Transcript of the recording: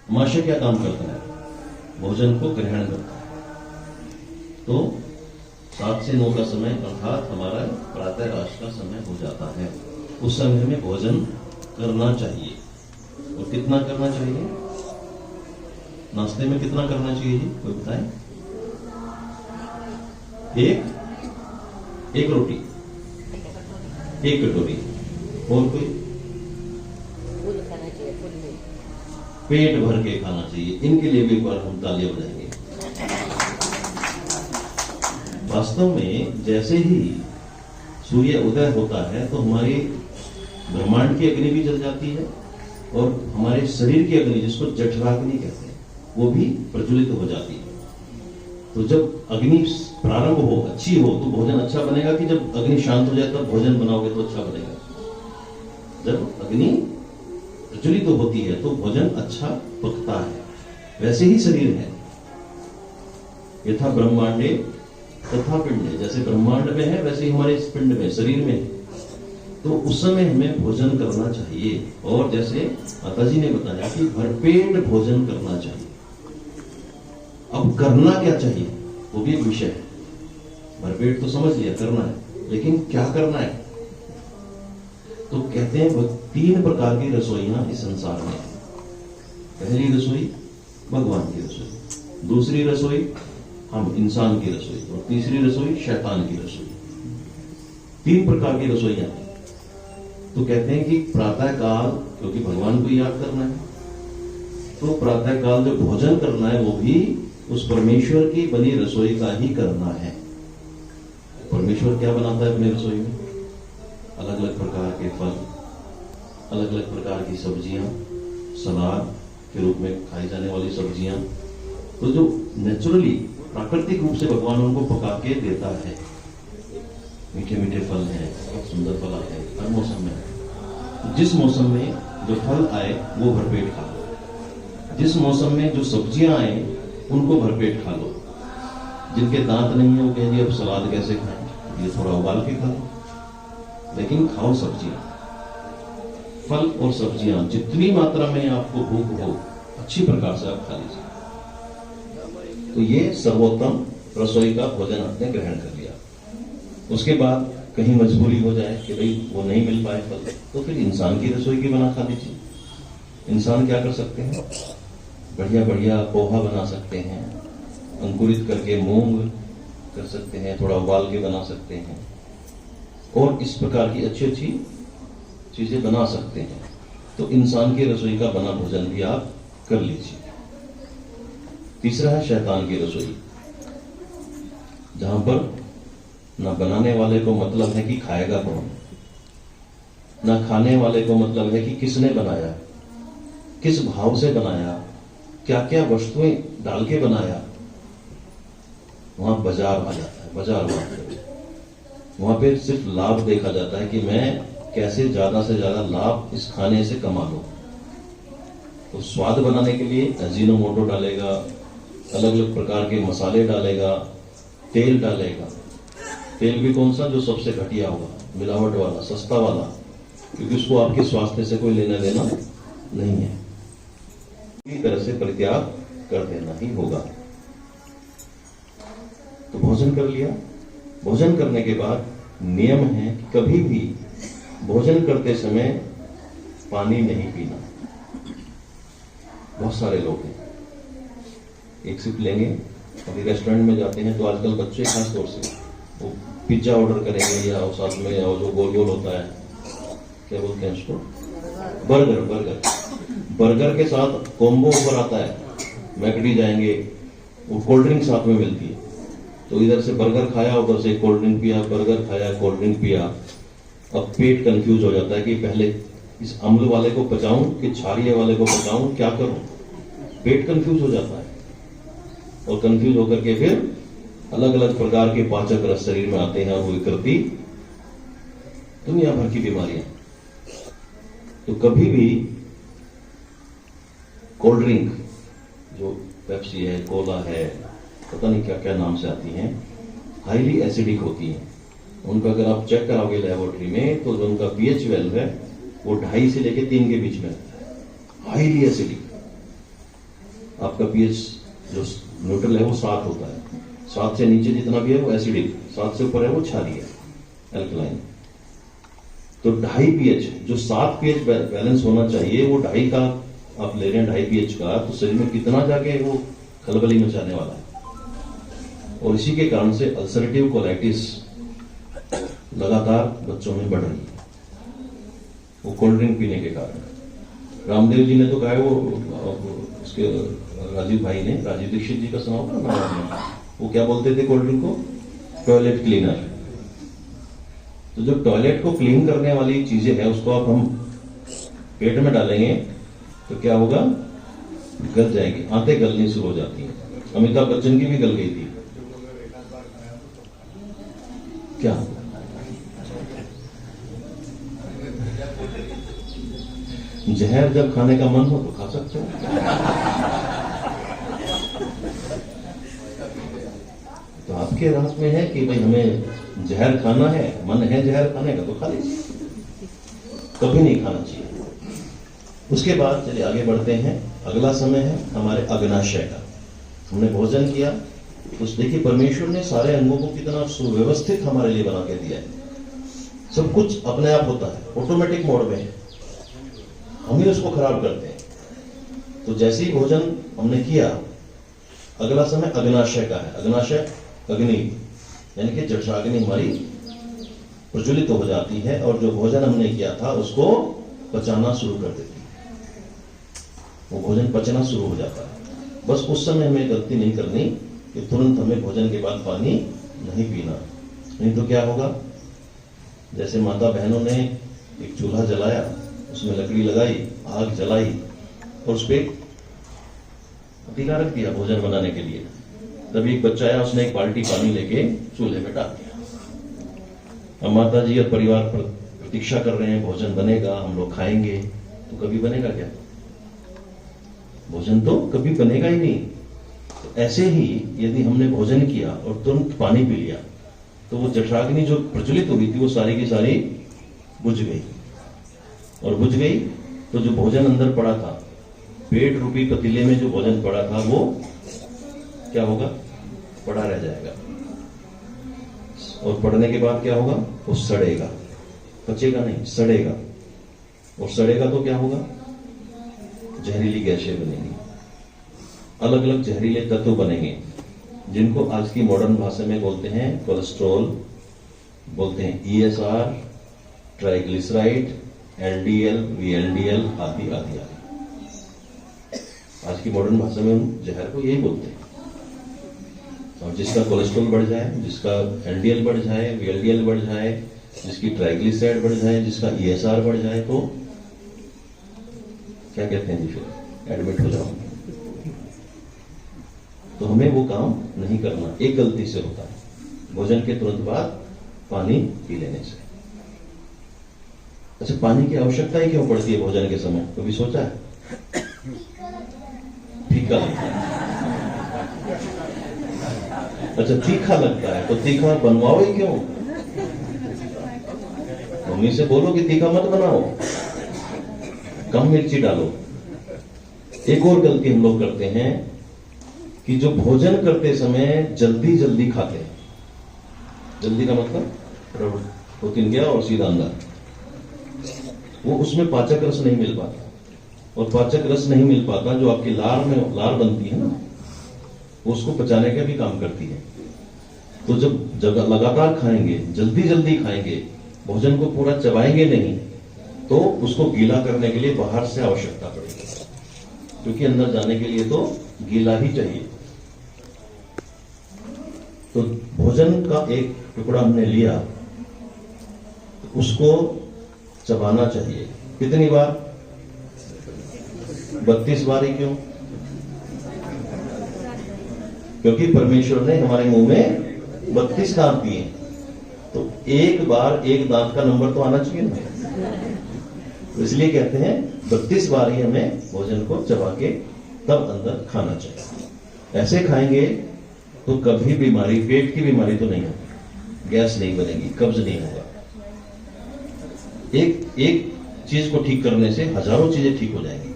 महाशय क्या काम करता है? भोजन को ग्रहण करता है। तो 7 से 9 का समय अर्थात हमारा प्रातः राश का समय हो जाता है। उस समय में भोजन करना चाहिए। और कितना करना चाहिए? नाश्ते में कितना करना चाहिए जी, कोई बताए? एक रोटी, एक कटोरी। और कोई? पेट भर के खाना चाहिए। इनके लिए भी एक बार हम तालियां बजाएंगे। वास्तव में जैसे ही सूर्य उदय होता है तो हमारी ब्रह्मांड की अग्नि भी जल जाती है और हमारे शरीर की अग्नि, जिसको जठराग्नि कहते हैं, वो भी प्रज्वलित हो जाती है। तो जब अग्नि प्रारंभ हो, अच्छी हो, तो भोजन अच्छा बनेगा कि जब अग्नि शांत हो जाए तब भोजन बनाओगे तो अच्छा बनेगा? जब अग्नि प्रज्वलित होती है तो भोजन अच्छा पकता है। वैसे ही शरीर है, यथा ब्रह्मांडे तथा पिंडे। जैसे ब्रह्मांड में है वैसे ही हमारे इस पिंड में, शरीर में। तो उस समय हमें भोजन करना चाहिए। और जैसे माता जी ने बताया कि भरपेट भोजन करना चाहिए। अब करना क्या चाहिए वो भी एक विषय है। भरपेट तो समझ लिया, करना है, लेकिन क्या करना है? तो कहते हैं 3 प्रकार की रसोइयां इस संसार में है। पहली रसोई भगवान की रसोई, दूसरी रसोई हम इंसान की रसोई, और तीसरी रसोई शैतान की रसोई। 3 प्रकार की रसोइयां हैं। तो कहते हैं कि प्रातः काल, क्योंकि भगवान को याद करना है, तो प्रातः काल जो भोजन करना है वो भी उस परमेश्वर की बनी रसोई का ही करना है। परमेश्वर क्या बनाता है अपनी रसोई में? अलग अलग प्रकार के फल, अलग अलग प्रकार की सब्जियां, सलाद के रूप में खाई जाने वाली सब्जियां। तो जो नेचुरली, प्राकृतिक रूप से भगवान उनको पका के देता है। मीठे मीठे फल हैं, बहुत सुंदर फल आते हैं हर मौसम में। जिस मौसम में जो फल आए वो भरपेट खा लो। जिस मौसम में जो सब्जियां आए उनको भरपेट खा लो। जिनके दांत नहीं है वो कहेंगे अब सलाद कैसे खाएं, ये थोड़ा उबाल के खा लो, लेकिन खाओ सब्जियां। फल और सब्जियां जितनी मात्रा में आपको भूख हो, अच्छी प्रकार से आप खा लीजिए। तो ये सर्वोत्तम रसोई का भोजन आपने ग्रहण कर लिया। उसके बाद कहीं मजबूरी हो जाए कि भाई वो नहीं मिल पाए फल, तो फिर इंसान की रसोई की बना खा लीजिए। इंसान क्या कर सकते हैं? बढ़िया बढ़िया पोहा बना सकते हैं, अंकुरित करके मूंग कर सकते हैं, थोड़ा उबाल के बना सकते हैं, और इस प्रकार की अच्छी अच्छी चीजें बना सकते हैं। तो इंसान की रसोई का बना भोजन भी आप कर लीजिए। तीसरा है शैतान की रसोई, जहां पर ना बनाने वाले को मतलब है कि खाएगा कौन, ना खाने वाले को मतलब है कि किसने बनाया, किस भाव से बनाया, क्या क्या वस्तुएं डाल के बनाया। वहां बाजार आ जाता है, बाजार वहां पे सिर्फ लाभ देखा जाता है कि मैं कैसे ज्यादा से ज्यादा लाभ इस खाने से कमा लूं। तो स्वाद बनाने के लिए अजीनोमोटो डालेगा, अलग अलग प्रकार के मसाले डालेगा, तेल डालेगा। तेल भी कौन सा? जो सबसे घटिया होगा, मिलावट वाला, सस्ता वाला, क्योंकि उसको आपके स्वास्थ्य से कोई लेना देना नहीं है। पूरी तरह से परित्याग कर देना ही होगा। तो भोजन कर लिया। भोजन करने के बाद नियम है कि कभी भी भोजन करते समय पानी नहीं पीना। बहुत सारे लोग हैं, एक सिप लेंगे, अभी रेस्टोरेंट में जाते हैं तो आजकल बच्चे खास तौर से वो पिज्जा ऑर्डर करेंगे, या साथ में जो गोल गोल होता है, क्या बोलते हैं उसको, बर्गर के साथ कॉम्बो ऑफर आता है। मैकडी जाएंगे, वो कोल्ड ड्रिंक साथ में मिलती है, तो इधर से बर्गर खाया, उधर से कोल्ड ड्रिंक पिया, बर्गर खाया, कोल्ड ड्रिंक पिया। अब पेट कंफ्यूज हो जाता है कि पहले इस अम्ल वाले को पचाऊं कि क्षारीय वाले को पचाऊं, क्या करूं? पेट कंफ्यूज हो जाता है, और कंफ्यूज होकर के फिर अलग अलग प्रकार के पाचक रस शरीर में आते हैं, और वो करती दुनिया भर की बीमारियां। तो कभी भी कोल्ड ड्रिंक, जो पेप्सी है, कोला है, पता नहीं क्या क्या नाम से आती हैं, हाईली एसिडिक होती हैं। उनका अगर आप चेक कराओगे लेबोरेटरी में तो जो उनका पीएच वैल्यू है वो 2.5 से लेकर 3 के बीच में रहता है, हाईली एसिडिक। आपका पीएच जो न्यूट्रल है वो 7 होता है, 7 से नीचे जितना भी है वो एसिडिक, 7 से ऊपर है वो क्षारीय एल्कलाइन। तो 2.5 पीएच, जो 7 पीएच बैलेंस होना चाहिए वो 2.5 का आप ले रहे हैं, 2.5 पीएच का, तो शरीर में कितना जाके वो खलबली मचाने वाला है। और इसी के कारण से अल्सरेटिव कोलाइटिस लगातार बच्चों में बढ़ रही है, वो कोल्ड ड्रिंक पीने के कारण। रामदेव जी ने तो कहा, वो उसके राजीव भाई ने, राजीव दीक्षित जी का सुना होगा ना आपने, वो क्या बोलते थे कोल्ड ड्रिंक को? Toilet cleaner. तो जो टॉयलेट को क्लीन करने वाली चीजें है उसको आप हम पेट में डालेंगे तो क्या होगा? गल जाएगी, आंतें गलनी शुरू हो जाती हैं। अमिताभ बच्चन की भी गल गई थी। क्या जहर जब खाने का मन हो तो खा सकते हो। तो आपके रास में है कि भाई हमें जहर खाना है, मन है जहर खाने का तो खा लीजिए, कभी नहीं खाना चाहिए। उसके बाद चलिए आगे बढ़ते हैं। अगला समय है हमारे अग्नाशय का। हमने भोजन किया तो देखिए परमेश्वर ने सारे अंगों को कितना सुव्यवस्थित हमारे लिए बना के दिया है। सब कुछ अपने आप होता है, ऑटोमेटिक मोड में है, हम ही उसको खराब करते हैं। तो जैसे ही भोजन हमने किया, अगला समय अग्नाशय का है। अग्नाशय अग्नि यानी कि जठराग्नि हमारी प्रज्वलित हो जाती है और जो भोजन हमने किया था उसको पचाना शुरू कर देती है। वो भोजन पचना शुरू हो जाता है। बस उस समय हमें गलती नहीं करनी कि तुरंत हमें भोजन के बाद पानी नहीं पीना, नहीं तो क्या होगा? जैसे माता बहनों ने एक चूल्हा जलाया, उसमें लकड़ी लगाई, आग जलाई और उस पर पतीला रख दिया भोजन बनाने के लिए। तभी एक बच्चा आया, उसने एक बाल्टी पानी लेके चूल्हे में डाल दिया। अब माता जी और परिवार प्रतीक्षा कर रहे हैं, भोजन बनेगा, हम लोग खाएंगे। तो कभी बनेगा क्या? भोजन तो कभी बनेगा ही नहीं। तो ऐसे ही यदि हमने भोजन किया और तुरंत पानी पी लिया तो वो जठराग्नि जो प्रज्वलित हुई थी वो सारी की सारी बुझ गई। और बुझ गई तो जो भोजन अंदर पड़ा था, पेट रूपी पतीले में जो भोजन पड़ा था, वो क्या होगा? पड़ा रह जाएगा। और पड़ने के बाद क्या होगा? वो सड़ेगा, पचेगा नहीं, सड़ेगा। और सड़ेगा तो क्या होगा? जहरीली गैसें बनेंगी, अलग अलग जहरीले तत्व बनेंगे, जिनको आज की मॉडर्न भाषा में बोलते हैं कोलेस्ट्रॉल, बोलते हैं ESR, ट्राइग्लिसराइड, LDL, VLDL आदि आदि आदि। आज की मॉडर्न भाषा में हम जहर को यही बोलते हैं। और जिसका कोलेस्ट्रॉल बढ़ जाए, जिसका LDL बढ़ जाए, VLDL बढ़ जाए, जिसकी ट्राइग्लिसराइड बढ़ जाए, जिसका ESR बढ़ जाए, तो क्या कहते हैं जी? फिर एडमिट हो जाओ। तो हमें वो काम नहीं करना। एक गलती से होता है, भोजन के तुरंत बाद पानी पी लेने से। अच्छा, पानी की आवश्यकता ही क्यों पड़ती है भोजन के समय? कभी सोचा है? फीका लगता है। अच्छा, तीखा लगता है तो तीखा बनवाओ ही क्यों? मम्मी से बोलो कि तीखा मत बनाओ, कम मिर्ची डालो। एक और गलती हम लोग करते हैं कि जो भोजन करते समय जल्दी जल्दी खाते हैं। जल्दी का मतलब प्रोटीन गया और सीधा अंदर, वो उसमें पाचक रस नहीं मिल पाता। और पाचक रस नहीं मिल पाता, जो आपकी लार में लार बनती है ना, वो उसको पचाने का भी काम करती है। तो जब लगातार खाएंगे, जल्दी जल्दी खाएंगे, भोजन को पूरा चबाएंगे नहीं, तो उसको गीला करने के लिए बाहर से आवश्यकता पड़ेगी, क्योंकि अंदर जाने के लिए तो गीला ही चाहिए। तो भोजन का एक टुकड़ा हमने लिया, तो उसको चबाना चाहिए। कितनी बार? 32 बार ही। क्यों? क्योंकि परमेश्वर ने हमारे मुंह में 32 दांत दिए, तो एक बार एक दांत का नंबर तो आना चाहिए ना। तो इसलिए कहते हैं 32 बार ही हमें भोजन को चबा के तब अंदर खाना चाहिए। ऐसे खाएंगे तो कभी बीमारी, पेट की बीमारी तो नहीं होगी, गैस नहीं बनेगी, कब्ज नहीं होगा। एक चीज को ठीक करने से हजारों चीजें ठीक हो जाएंगी।